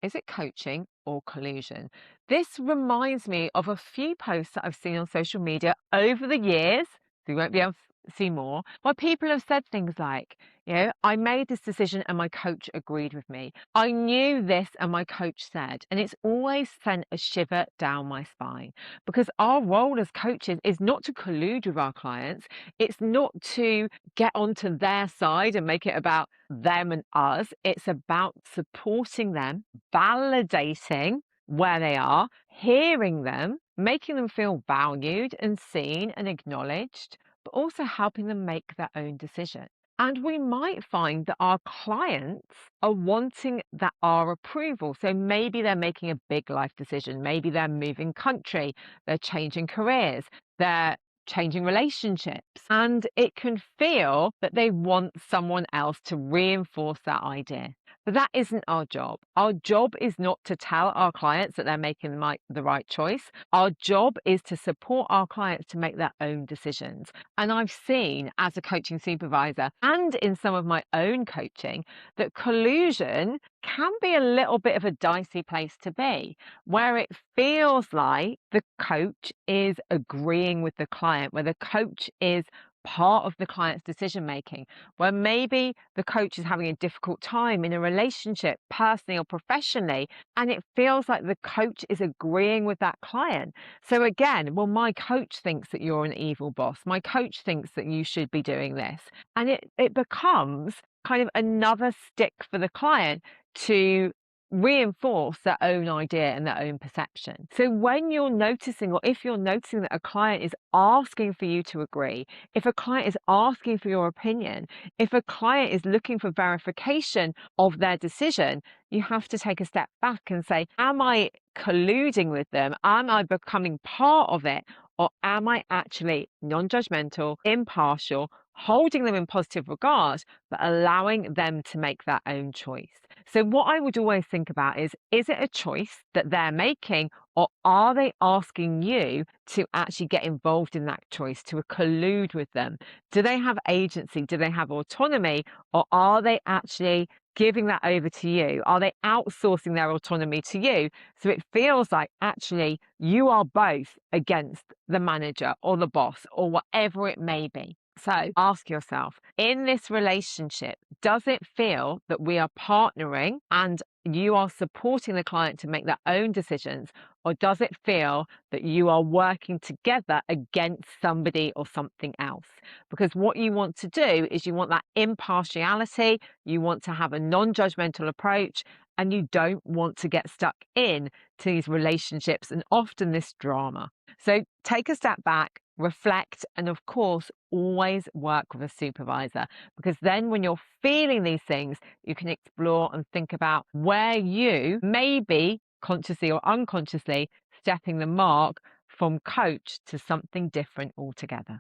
Is it coaching or collusion? This reminds me of a few posts that I've seen on social media over the years. So you won't be able to see more, where people have said things like, I made this decision and my coach agreed with me. I knew this and my coach said, and it's always sent a shiver down my spine because our role as coaches is not to collude with our clients. It's not to get onto their side and make it about them and us. It's about supporting them, validating where they are, hearing them, making them feel valued and seen and acknowledged, but also helping them make their own decision. And we might find that our clients are wanting that our approval. So maybe they're making a big life decision. Maybe they're moving country, they're changing careers, they're changing relationships. And it can feel that they want someone else to reinforce that idea. But that isn't our job. Our job is not to tell our clients that they're making the right choice. Our job is to support our clients to make their own decisions. And I've seen as a coaching supervisor and in some of my own coaching that collusion can be a little bit of a dicey place to be, where it feels like the coach is agreeing with the client, where the coach is part of the client's decision making, where maybe the coach is having a difficult time in a relationship, personally or professionally, and it feels like the coach is agreeing with that client. So again, well, my coach thinks that you're an evil boss. My coach thinks that you should be doing this. And it becomes kind of another stick for the client to reinforce their own idea and their own perception. So when you're noticing, or if you're noticing that a client is asking for you to agree, if a client is asking for your opinion, if a client is looking for verification of their decision, you have to take a step back and say, am I colluding with them? Am I becoming part of it? Or am I actually non-judgmental, impartial, holding them in positive regard, but allowing them to make their own choice? So what I would always think about is it a choice that they're making, or are they asking you to actually get involved in that choice, to collude with them? Do they have agency? Do they have autonomy? Or are they actually giving that over to you? Are they outsourcing their autonomy to you? So it feels like actually you are both against the manager or the boss or whatever it may be. So ask yourself, in this relationship, does it feel that we are partnering and you are supporting the client to make their own decisions? Or does it feel that you are working together against somebody or something else? Because what you want to do is you want that impartiality, you want to have a non-judgmental approach, and you don't want to get stuck in to these relationships and often this drama. So take a step back, reflect, and of course, always work with a supervisor, because then when you're feeling these things, you can explore and think about where you may be consciously or unconsciously stepping the mark from coach to something different altogether.